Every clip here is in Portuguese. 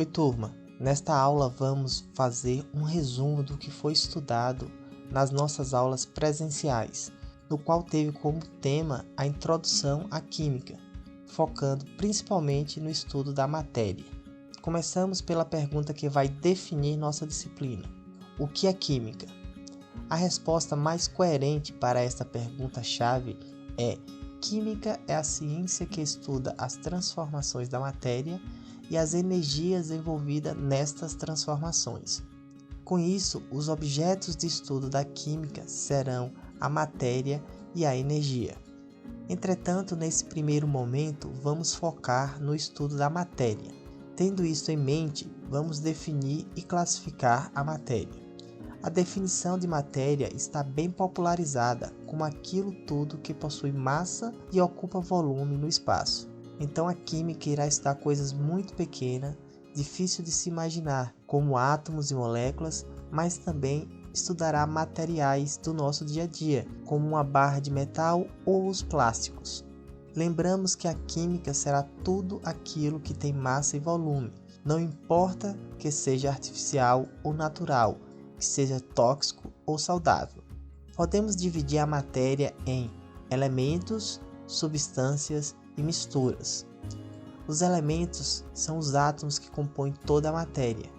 Oi, turma! Nesta aula vamos fazer um resumo do que foi estudado nas nossas aulas presenciais, no qual teve como tema a introdução à química, focando principalmente no estudo da matéria. Começamos pela pergunta que vai definir nossa disciplina: o que é química? A resposta mais coerente para esta pergunta-chave é: química é a ciência que estuda as transformações da matéria e as energias envolvidas nestas transformações. Com isso, os objetos de estudo da química serão a matéria e a energia. Entretanto, nesse primeiro momento, vamos focar no estudo da matéria. Tendo isso em mente, vamos definir e classificar a matéria. A definição de matéria está bem popularizada como aquilo tudo que possui massa e ocupa volume no espaço. Então a química irá estudar coisas muito pequenas, difícil de se imaginar, como átomos e moléculas, mas também estudará materiais do nosso dia a dia, como uma barra de metal ou os plásticos. Lembramos que a química será tudo aquilo que tem massa e volume, não importa que seja artificial ou natural, que seja tóxico ou saudável. Podemos dividir a matéria em elementos, substâncias e misturas. Os elementos são os átomos que compõem toda a matéria.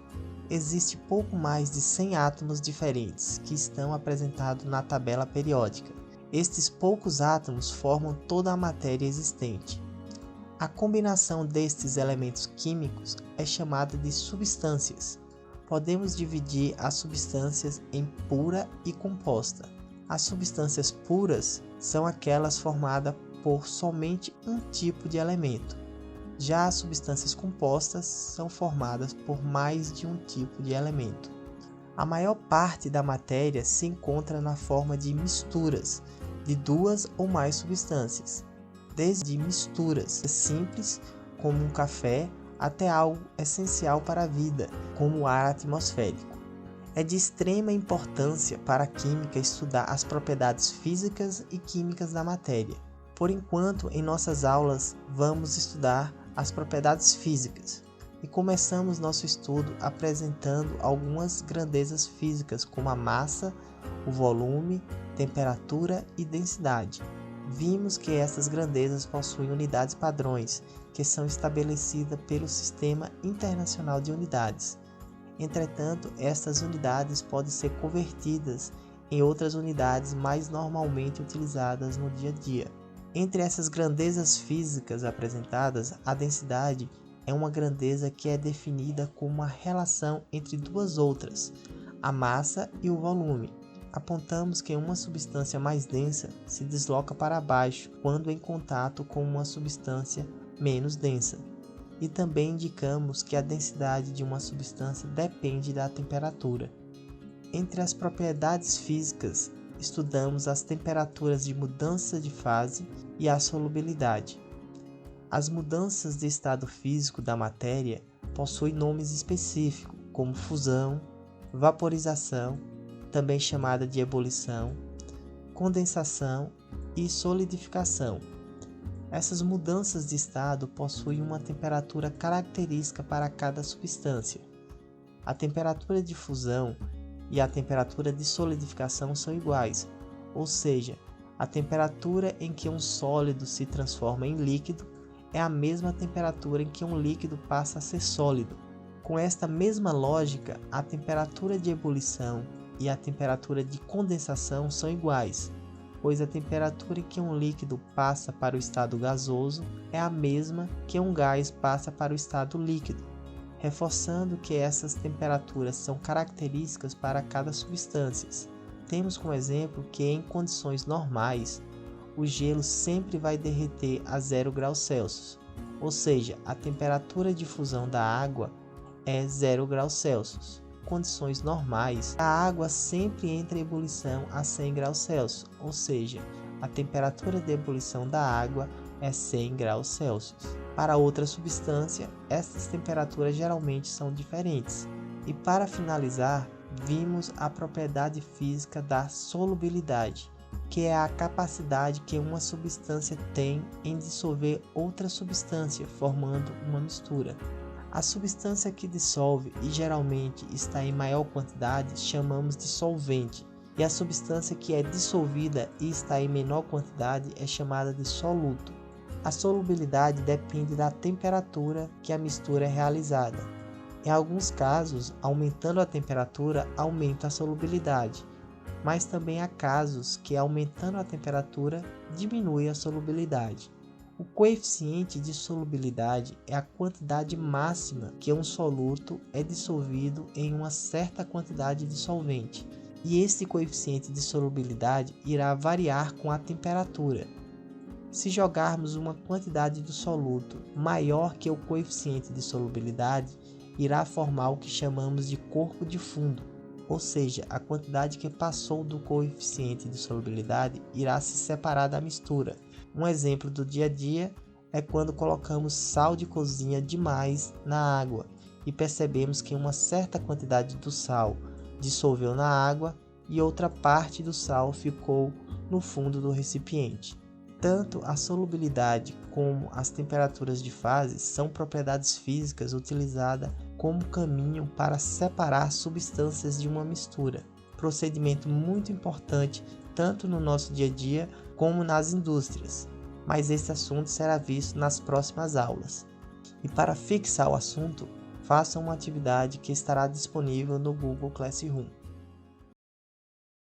Existe pouco mais de 100 átomos diferentes que estão apresentados na tabela periódica. Estes poucos átomos formam toda a matéria existente. A combinação destes elementos químicos é chamada de substâncias. Podemos dividir as substâncias em pura e composta. As substâncias puras são aquelas formadas por somente um tipo de elemento. Já as substâncias compostas são formadas por mais de um tipo de elemento. A maior parte da matéria se encontra na forma de misturas de duas ou mais substâncias, desde misturas simples, como um café, até algo essencial para a vida, como o ar atmosférico. É de extrema importância para a química estudar as propriedades físicas e químicas da matéria. Por enquanto, em nossas aulas, vamos estudar as propriedades físicas e começamos nosso estudo apresentando algumas grandezas físicas, como a massa, o volume, temperatura e densidade. Vimos que essas grandezas possuem unidades padrões, que são estabelecidas pelo Sistema Internacional de Unidades. Entretanto, estas unidades podem ser convertidas em outras unidades mais normalmente utilizadas no dia a dia. Entre essas grandezas físicas apresentadas, a densidade é uma grandeza que é definida como uma relação entre duas outras, a massa e o volume. Apontamos que uma substância mais densa se desloca para baixo quando em contato com uma substância menos densa. E também indicamos que a densidade de uma substância depende da temperatura. Entre as propriedades físicas, estudamos as temperaturas de mudança de fase e a solubilidade. As mudanças de estado físico da matéria possuem nomes específicos, como fusão, vaporização, também chamada de ebulição, condensação e solidificação. Essas mudanças de estado possuem uma temperatura característica para cada substância. A temperatura de fusão e a temperatura de solidificação são iguais, ou seja, a temperatura em que um sólido se transforma em líquido é a mesma temperatura em que um líquido passa a ser sólido. Com esta mesma lógica, a temperatura de ebulição e a temperatura de condensação são iguais, pois a temperatura em que um líquido passa para o estado gasoso é a mesma que um gás passa para o estado líquido, reforçando que essas temperaturas são características para cada substância. Temos como exemplo que em condições normais, o gelo sempre vai derreter a 0 graus Celsius, ou seja, a temperatura de fusão da água é 0 graus Celsius. Condições normais, a água sempre entra em ebulição a 100 graus Celsius, ou seja, a temperatura de ebulição da água é 100 graus Celsius. Para outra substância, essas temperaturas geralmente são diferentes. E para finalizar, vimos a propriedade física da solubilidade, que é a capacidade que uma substância tem em dissolver outra substância, formando uma mistura. A substância que dissolve e geralmente está em maior quantidade chamamos de solvente, e a substância que é dissolvida e está em menor quantidade é chamada de soluto. A solubilidade depende da temperatura que a mistura é realizada. Em alguns casos, aumentando a temperatura, aumenta a solubilidade, mas também há casos que, aumentando a temperatura, diminui a solubilidade. O coeficiente de solubilidade é a quantidade máxima que um soluto é dissolvido em uma certa quantidade de solvente, e este coeficiente de solubilidade irá variar com a temperatura. Se jogarmos uma quantidade do soluto maior que o coeficiente de solubilidade, irá formar o que chamamos de corpo de fundo, ou seja, a quantidade que passou do coeficiente de solubilidade irá se separar da mistura. Um exemplo do dia a dia é quando colocamos sal de cozinha demais na água e percebemos que uma certa quantidade do sal dissolveu na água e outra parte do sal ficou no fundo do recipiente. Tanto a solubilidade como as temperaturas de fase são propriedades físicas utilizadas como caminho para separar substâncias de uma mistura, procedimento muito importante tanto no nosso dia a dia como nas indústrias, mas esse assunto será visto nas próximas aulas. E para fixar o assunto, faça uma atividade que estará disponível no Google Classroom.